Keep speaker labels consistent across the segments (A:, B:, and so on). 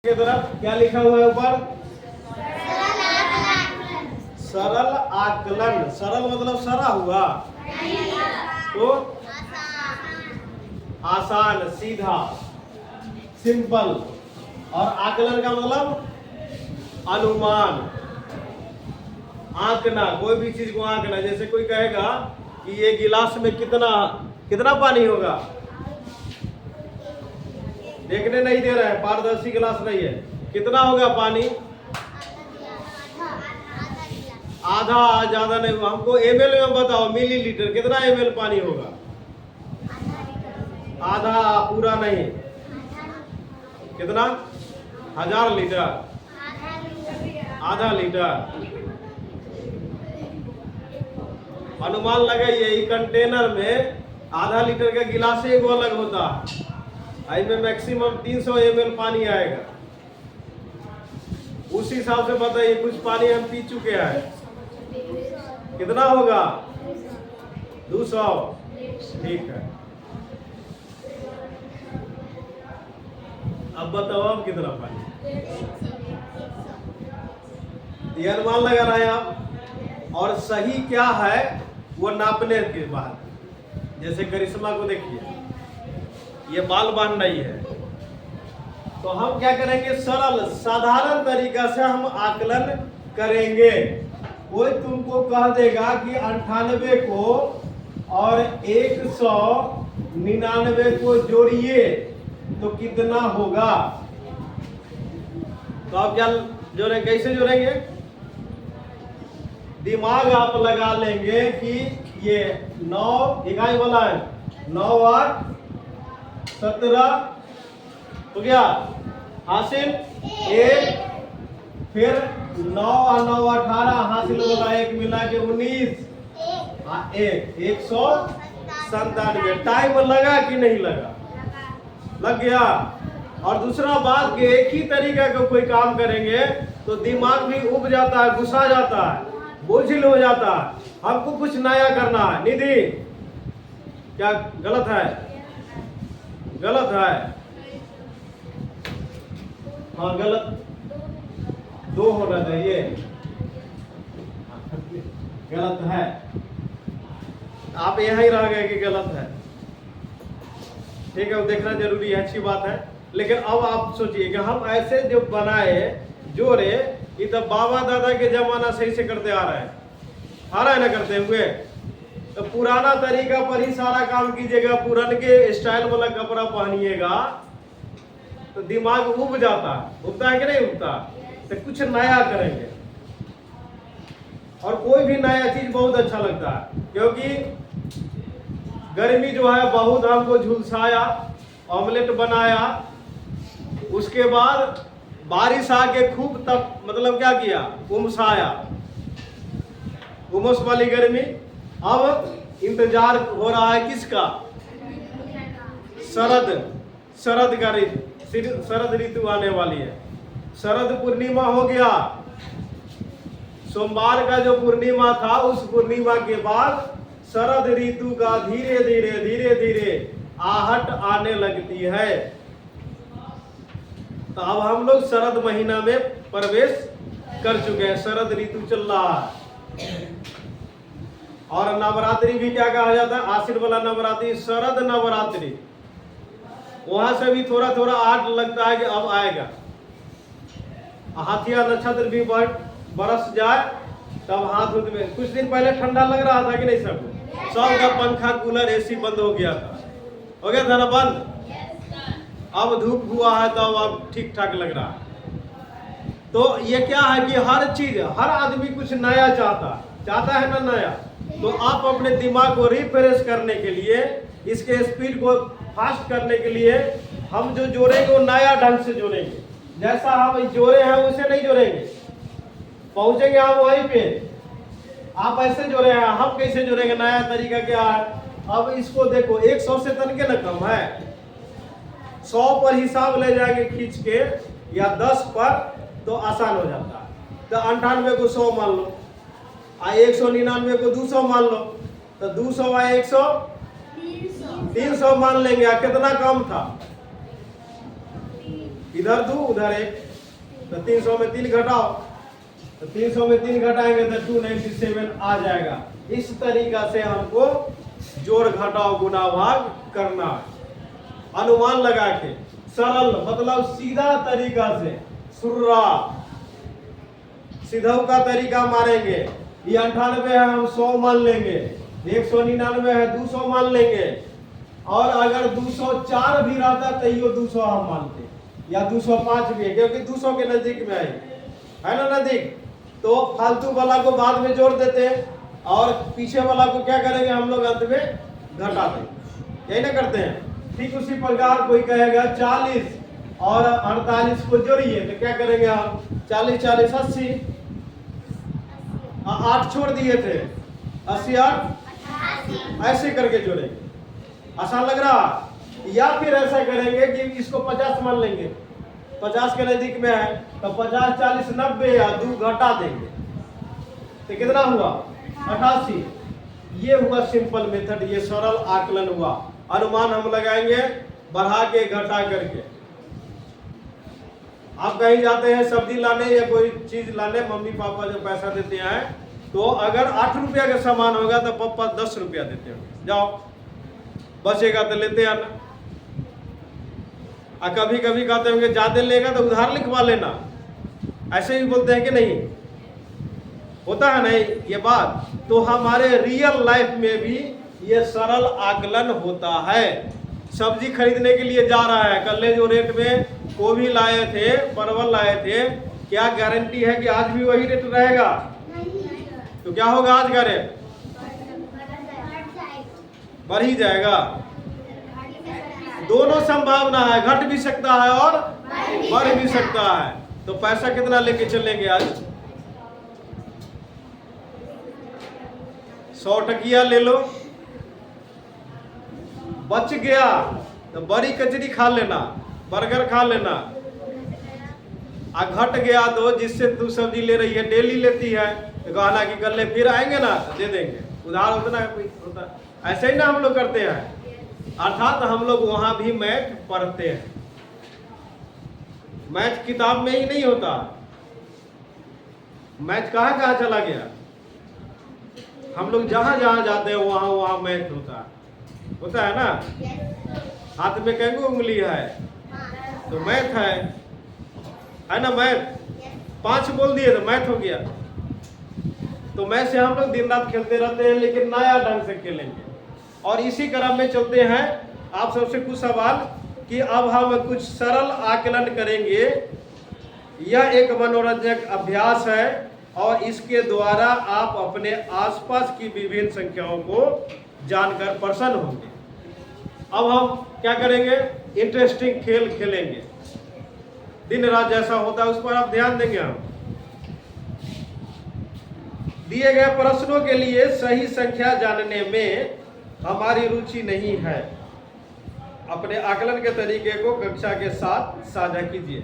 A: के तरफ क्या लिखा हुआ है ऊपर? सरल आकलन। सरल मतलब सरा हुआ, तो आसान, सीधा, सिंपल। और आकलन का मतलब अनुमान, आंकना, कोई भी चीज को आंकना। जैसे कोई कहेगा कि ये गिलास में कितना कितना पानी होगा, देखने नहीं दे रहा है, पारदर्शी गिलास नहीं है, कितना होगा पानी? आधा, ज्यादा नहीं। हमको एमएल में बताओ, मिलीलीटर, कितना एमएल पानी होगा? आधा, पूरा नहीं, कितना? 1000 लीटर, आधा लीटर। अनुमान लगाइए, कंटेनर में आधा लीटर का गिलास एगो अलग होता है, इसमें मैक्सिमम 300 ml पानी आएगा। उस हिसाब से बताइए, कुछ पानी हम पी चुके हैं, कितना होगा? 200। ठीक है, अब बताओ अब कितना पानी? ये अनुमान लगा रहे हैं आप। और सही क्या है वो नापने के बाद, जैसे करिश्मा को देखिए, ये बाल बांध नहीं है, तो हम क्या करेंगे? सरल साधारण तरीका से हम आकलन करेंगे। कोई तुमको कह देगा कि 98 को और 199 को जोड़िए तो कितना होगा, तो आप क्या जोड़ेंगे? कैसे जोड़ेंगे? दिमाग आप लगा लेंगे कि ये 9 इकाई वाला है, 9 8 17 हो गया, हासिल 1, फिर 9 और 9 18, हासिल वाला 1 मिला के 19, 197। टाइम लगा कि नहीं लगा? लग गया। और दूसरा बात कि एक ही तरीका का कोई काम करेंगे तो दिमाग भी उब जाता है, गुस्सा जाता है, बोझिल हो जाता है। हमको कुछ नया करना है। निधि, क्या गलत है? गलत है, हाँ गलत, 2 होना चाहिए, गलत है। आप यहाँ ही रह गए कि गलत है। ठीक है, वो देखना जरूरी है, अच्छी बात है। लेकिन अब आप सोचिए कि हम ऐसे जो बनाए जोड़े, ये तो बाबा दादा के जमाना सही से करते आ रहे हैं, ना करते हुए। तो पुराना तरीका पर ही सारा काम कीजिएगा, पुराने स्टाइल वाला कपड़ा पहनिएगा तो दिमाग उब जाता है। उबता है कि नहीं उबता? तो कुछ नया करेंगे, और कोई भी नया चीज बहुत अच्छा लगता है, क्योंकि गर्मी जो है बहुत हमको झुलसाया, ऑमलेट बनाया, उसके बाद बारिश आके खूब तब मतलब क्या किया? उमसाया, उमस वाली गर्मी। अब इंतजार हो रहा है किसका? शरद का ऋतु, शरद ऋतु आने वाली है। शरद पूर्णिमा हो गया, सोमवार का जो पूर्णिमा था, उस पूर्णिमा के बाद शरद ऋतु का धीरे धीरे आहट आने लगती है। तो अब हम लोग शरद महीना में प्रवेश कर चुके हैं, शरद ऋतु चल रहा है। और नवरात्रि भी क्या कहा जाता है? आश्विन वाला नवरात्रि, शरद नवरात्रि। वहां से भी थोड़ा थोड़ा आहट लगता है कि अब आएगा। हाथिया नक्षत्र भी बरस जाए तब हाथ में। कुछ दिन पहले ठंडा लग रहा था कि नहीं? सबका पंखा कूलर एसी बंद हो गया था, हो गया था ना बंद। अब धूप हुआ है तो अब ठीक ठाक लग रहा है। तो ये क्या है कि हर चीज, हर आदमी कुछ नया चाहता है ना नया। तो आप अपने दिमाग को रिफ्रेश करने के लिए, इसके स्पीड को फास्ट करने के लिए हम जो जोड़ेंगे वो नया ढंग से जोड़ेंगे। जैसा हम जोड़े हैं उसे नहीं जोड़ेंगे, पहुंचेंगे हम वहीं पे। आप ऐसे जोड़े हैं, हम कैसे जोड़ेंगे? नया तरीका क्या है? अब इसको देखो, 100 से तनके न कम है, 100 पर हिसाब ले जाएंगे खींच के, या 10 पर, तो आसान हो जाता है। तो 98 को 100 मान लो, 199 को 200 मान लो, तो 200 और 100 300 मान लेंगे। कितना कम था? इधर 2 उधर 1, तो 300 में 3 घटाओ, तो 300 में 3 घटाएंगे तो 297 आ जाएगा। इस तरीका से हमको जोड़ घटाव गुना भाग करना है, अनुमान लगा के, सरल मतलब सीधा तरीका से, सुर्रा सीधा का तरीका मारेंगे। ये 98 है, हम 100 मान लेंगे, 199 है 200 मान लेंगे, और अगर 204 भी रहता तो ये 200 हम मानते, या 205 भी है, क्योंकि 200 के नजदीक में है ना नजदीक, तो फालतू वाला को बाद में जोड़ देते हैं और पीछे वाला को क्या करेंगे हम लोग अंत में घटा देंगे, यही ना करते हैं। ठीक उसी प्रकार कोई कहेगा 40 और 48 को जोड़िए, तो क्या करेंगे हम, 40 40 80, 8 छोड़ दिए थे, 80 8 ऐसे करके जोड़ेंगे। आसान लग रहा? या फिर ऐसा करेंगे कि इसको 50 मान लेंगे, 50 के नजदीक में है, तो 50 40 90 या 2 घटा देंगे, तो कितना हुआ 88। ये हुआ सिंपल मेथड, ये सरल आकलन हुआ। अनुमान हम लगाएंगे बढ़ा के घटा करके। आप कहीं जाते हैं सब्जी लाने या कोई चीज लाने, मम्मी पापा जो पैसा देते हैं, तो अगर 8 रुपया का सामान होगा तो पापा 10 रुपया देते होंगे, जाओ बचेगा तो लेते आना। और कभी कभी कहते होंगे ज्यादा लेगा तो उधार लिखवा लेना, ऐसे भी बोलते हैं कि नहीं, होता है नहीं ये बात। तो हमारे रियल लाइफ में भी ये सरल आकलन होता है। सब्जी खरीदने के लिए जा रहा है, कल जो रेट में गोभी लाए थे, परवल लाए थे, क्या गारंटी है कि आज भी वही रेट रहेगा? तो क्या होगा आज का रेट? बढ़ ही जाएगा। दोनों संभावना है, घट भी सकता है और बढ़ भी सकता है। तो पैसा कितना लेके चलेंगे आज? 100 टकिया ले लो, बच गया तो बड़ी कचरी खा लेना, बर्गर खा लेना। आ घट गया तो जिससे तू सब्जी ले रही है, डेली लेती है, तो कहना कि कल फिर आएंगे ना तो दे देंगे, उधार उतना होता है। ऐसे ही ना हम लोग करते हैं। अर्थात हम लोग वहां भी मैथ पढ़ते हैं। मैथ किताब में ही नहीं होता, मैथ कहाँ कहाँ चला गया। हम लोग जहां जहां जाते हैं वहां वहां मैथ होता है ना। हाथ में कैंगू उंगली है तो मैथ है ना। मैथ 5 बोल दिए तो मैथ हो गया। तो मैथ से हम लोग दिन रात खेलते रहते हैं, लेकिन नया ढंग से खेलेंगे। और इसी क्रम में चलते हैं। आप सबसे कुछ सवाल कि अब हम कुछ सरल आकलन करेंगे। यह एक मनोरंजक अभ्यास है और इसके द्वारा आप अपने आसपास की विभिन्न संख्याओं को जानकर प्रसन्न होंगे। अब हम क्या करेंगे, इंटरेस्टिंग खेल खेलेंगे। दिन रात जैसा होता है उस पर आप ध्यान देंगे। हम दिए गए प्रश्नों के लिए सही संख्या जानने में हमारी रुचि नहीं है। अपने आकलन के तरीके को कक्षा के साथ साझा कीजिए।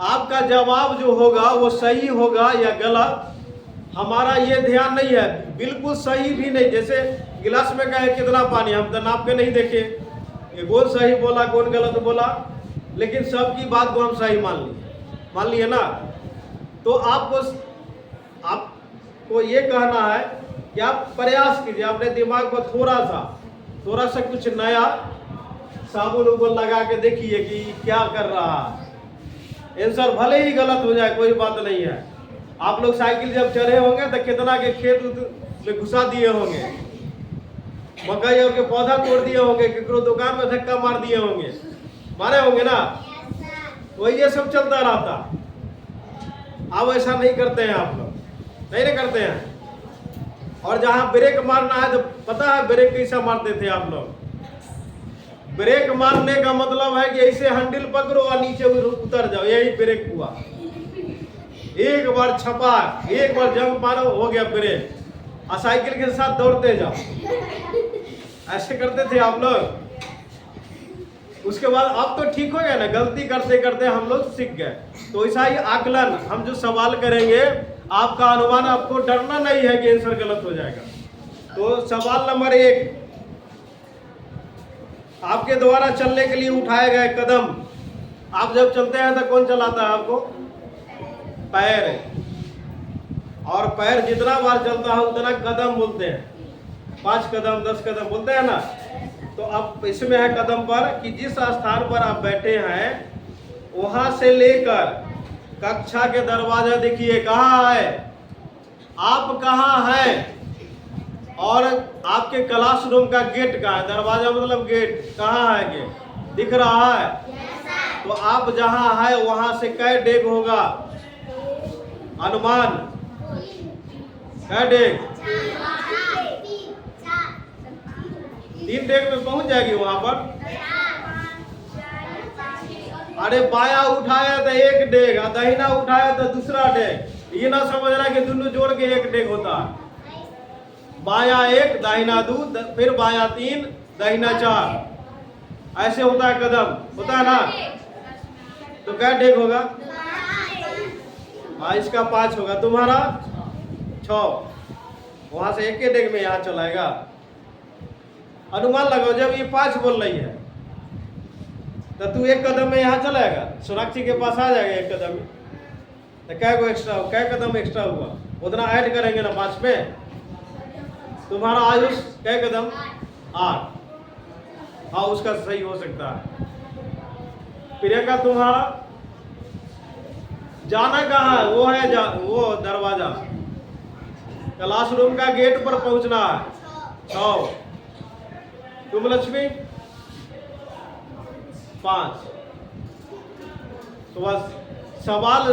A: आपका जवाब जो होगा वो सही होगा या गलत, हमारा ये ध्यान नहीं है। बिल्कुल सही भी नहीं, जैसे गिलास में कहे कितना पानी, हम तो नाप के नहीं देखे, ये कौन सही बोला कौन गलत बोला, लेकिन सबकी बात को हम सही मान लिए ना। तो आपको ये कहना है कि आप प्रयास कीजिए, अपने दिमाग को थोड़ा सा कुछ नया साबुन उबुन लगा के देखिए कि क्या कर रहा है। आंसर भले ही गलत हो जाए कोई बात नहीं है। आप लोग साइकिल जब चढ़े होंगे तो कितना के खेत में घुसा दिए होंगे, मकई और के पौधा तोड़ दिए होंगे, केकरो दुकान में धक्का मार दिए होंगे, मारे होंगे ना। वही ये सब चलता रहता। अब ऐसा नहीं करते हैं आप लोग, नहीं ना करते हैं। और जहां ब्रेक मारना है तो पता है ब्रेक कैसा मारते थे आप लोग। ब्रेक मारने का मतलब है कि ऐसे हैंडल पकड़ो और नीचे उतर जाओ, यही ब्रेक हुआ। एक बार छपा, एक बार जंप मारो, हो गया ब्रेक, और साइकिल के साथ दौड़ते जाओ। ऐसे करते थे आप लोग। उसके बाद अब तो ठीक हो गया ना, गलती करते करते हम लोग सीख गए। तो ऐसा ही आकलन, हम जो सवाल करेंगे आपका अनुमान, आपको डरना नहीं है कि आंसर गलत हो जाएगा। तो सवाल नंबर 1, आपके द्वारा चलने के लिए उठाए गए कदम आप जब चलते हैं तो कौन चलाता है आपको? पैर। और पैर जितना बार चलता है उतना कदम बोलते हैं। 5 कदम 10 कदम बोलते हैं ना। तो अब इसमें है कदम पर कि जिस स्थान पर आप बैठे हैं वहां से लेकर कक्षा के दरवाजा देखिए कहाँ है, आप कहाँ हैं, और आपके क्लासरूम का गेट कहाँ है। दरवाजा मतलब गेट, कहाँ है गेट? दिख रहा है। तो आप जहां है वहां से कै डेग होगा? अनुमान कै डेग? 3 डेग में पहुंच जाएगी वहां पर। अरे बाया उठाया तो 1 डेग, दाहिना उठाया तो दूसरा डेग। ये ना समझना कि दोनों जोड़ के 1 डेग होता है। बाया 1 दाहिना 2 फिर बाया 3 दाहिना 4, ऐसे होता है कदम, होता है ना। तो क्या डेग होगा? हाँ, इसका 5 होगा, तुम्हारा 6। वहां से 1 डेग में यहाँ चलाएगा। अनुमान लगाओ, जब ये 5 बोल रही है तो तू 1 कदम में यहाँ चलाएगा, सोनाक्षी के पास आ जाएगा 1 कदम में। तो क्या को एक्स्ट्रा, क्या कदम एक्स्ट्रा हुआ? उतना ऐड करेंगे ना 5 पे। तुम्हारा आयुष क्या कदम? 8। हाँ, उसका सही हो सकता है। प्रियंका तुम्हारा जाना कहाँ है? वो है वो दरवाजा, क्लासरूम का गेट पर पहुंचना है। 6। तुम लक्ष्मी 5। तो बस सवाल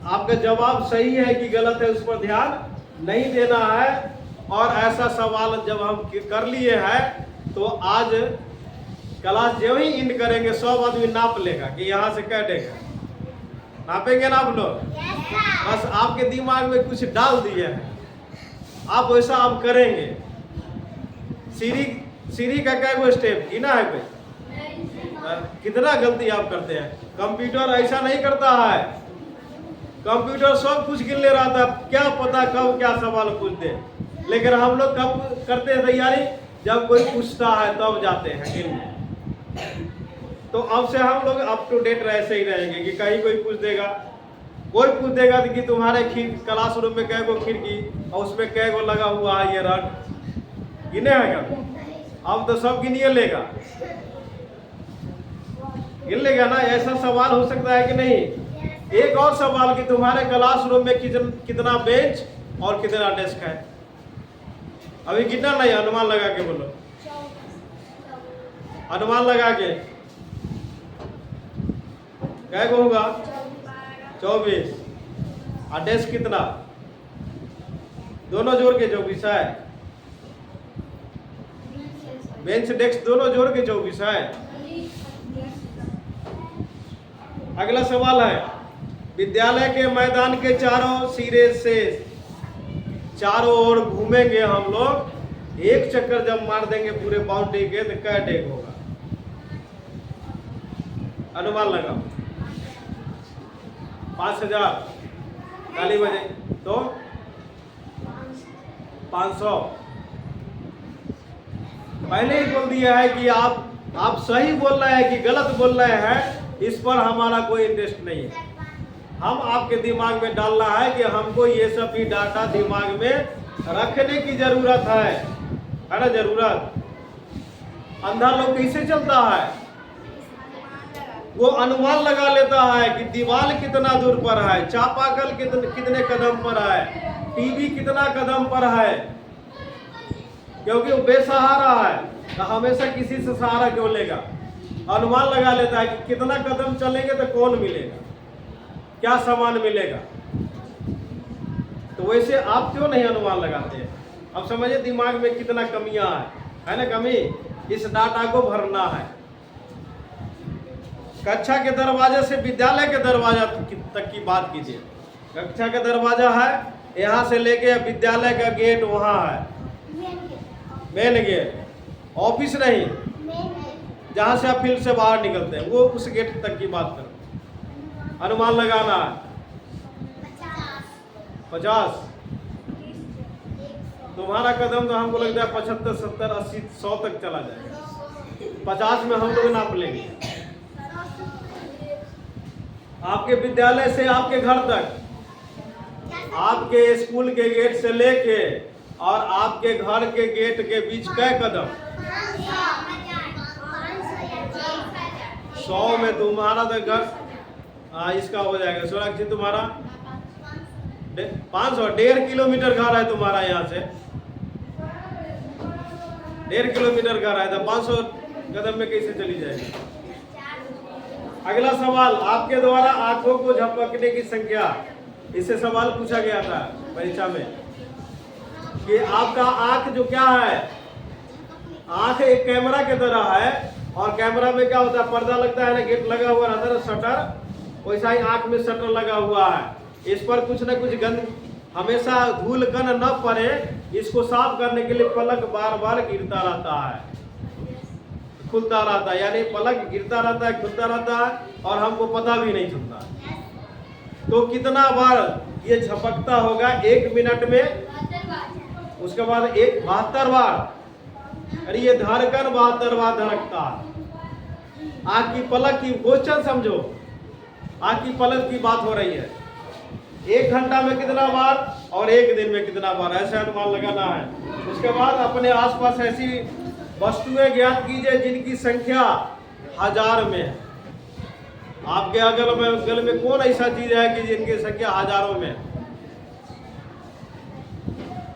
A: आपका जवाब सही है कि गलत है उस पर ध्यान नहीं देना है। और ऐसा सवाल जब हम कर लिए हैं तो आज क्लास जो ही इंड करेंगे 100 आदमी नाप लेगा कि यहाँ से क्या देगा। नापेंगे ना आप लोग? बस आपके दिमाग में कुछ डाल दिए हैं, आप वैसा आप करेंगे। सीढ़ी का क्या वो स्टेप गिना है कोई? कितना गलती आप करते हैं। कंप्यूटर ऐसा नहीं करता है। कंप्यूटर सब कुछ गिन ले रहा था, क्या पता कब क्या सवाल पूछ दे। लेकिन हम लोग कब करते हैं तैयारी? जब कोई पूछता है तब जाते हैं गिनने। तो अब से हम लोग अप टू डेट ऐसे ही रहेंगे कि कहीं कोई पूछ देगा, कोई पूछ देगा कि तुम्हारे क्लासरूम में कै गो खिड़की और उसमें कै गो लगा हुआ है ये रड, गिने है क्या? अब तो सब गिनिए लेगा, गिन लेगा ना। ऐसा सवाल हो सकता है कि नहीं? एक और सवाल कि तुम्हारे क्लासरूम में कितना बेंच और कितना डेस्क है? अभी कितना नहीं, अनुमान लगा के बोलो, अनुमान लगा के क्या होगा? 24। और डेस्क कितना? दोनों जोड़ के 24 है। बेंच डेस्क दोनों जोड़ के 24 है। अगला सवाल है, विद्यालय के मैदान के चारों सिरे से चारों ओर घूमेंगे हम लोग, एक चक्कर जब मार देंगे पूरे बाउंड्री के तो क्या डेग होगा? अनुमान लगाओ। 5000 ताली बजे तो 500। पहले ही बोल दिया है कि आप सही बोल रहे हैं कि गलत बोल रहे हैं, इस पर हमारा कोई इंटरेस्ट नहीं है। हम आपके दिमाग में डालना है कि हमको ये सब भी डाटा दिमाग में रखने की जरूरत है ना? जरूरत। अंधा लोग कैसे चलता है? वो अनुमान लगा लेता है कि दीवार कितना दूर पर है, चापाकल कितने कदम पर है, टीवी कितना कदम पर है, क्योंकि वो बेसहारा है तो हमेशा किसी से सहारा क्यों लेगा। अनुमान लगा लेता है कि कितना कदम चलेंगे तो कौन मिलेगा, क्या सामान मिलेगा। तो वैसे आप क्यों नहीं अनुमान लगाते हैं? अब समझिए दिमाग में कितना कमियां है ना? कमी, इस डाटा को भरना है। कक्षा के दरवाजे से विद्यालय के दरवाजा तक की बात कीजिए। कक्षा का दरवाजा है, यहाँ से लेके विद्यालय का गेट वहाँ है, मेन गेट। ऑफिस नहीं, जहाँ से आप फील्ड से बाहर निकलते हैं वो उस गेट तक की बात करो। अनुमान लगाना है 50। तुम्हारा कदम तो हमको लगता है 75, 70, 80, 100 तक चला जाएगा। 50 में हम लोग नाप लेंगे। आपके विद्यालय से आपके घर तक, आपके स्कूल के गेट से लेके और आपके घर के गेट के बीच कै कदम? 100 में तुम्हारा तो घर इसका हो जाएगा सुरक्षित तुम्हारा 500, 1.5 किलोमीटर घर है तुम्हारा यहाँ से, 1.5 किलोमीटर घर है तो 500 कदम में कैसे चली जाएगी? अगला सवाल, आपके द्वारा आंखों को झपकने की संख्या, इससे सवाल पूछा गया था परीक्षा में कि आपका आंख जो क्या है, आंख एक कैमरा के तरह है और कैमरा में क्या होता है, पर्दा लगता है ना, गेट लगा हुआ रहता है शटर, वैसा ही आंख में शटर लगा हुआ है। इस पर कुछ न कुछ गंद, हमेशा धूल कण न पड़े, इसको साफ करने के लिए पलक बार बार गिरता रहता है, खुलता रहता है, यानी पलक गिरता रहता है, खुलता रहता है और हमको पता भी नहीं चलता। तो कितना बार ये झपकता होगा 1 मिनट में? उसके बाद 72 बार, अरे ये धड़कन 72 बार धड़कता है। आँख की पलक की क्वेश्चन समझो, आँख की पलक की बात हो रही है। 1 घंटा में कितना बार और 1 दिन में कितना बार, ऐसे अनुमान लगाना है। उसके बाद अपने आसपास ऐसी वस्तुएं ज्ञात कीजिए जिनकी संख्या 1000 में है। आपके अगल में कौन ऐसा चीज है कि जिनकी संख्या हजारों में?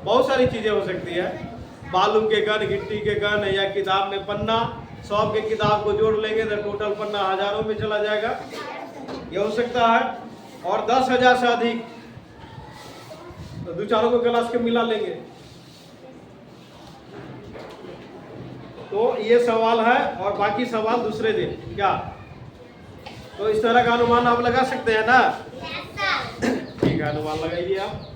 A: बहुत सारी चीजें हो सकती है, बालू के कण, गिट्टी के कण या किताब में पन्ना, 100 के किताब को जोड़ लेंगे तो टोटल पन्ना हजारों में चला जाएगा, ये हो सकता है। और 10,000 से अधिक तो 2-4 को क्लास के मिला लेंगे। तो ये सवाल है और बाकी सवाल दूसरे दिन क्या? तो इस तरह का अनुमान आप लगा सकते हैं ना? ठीक है, अनुमान लगाइए आप।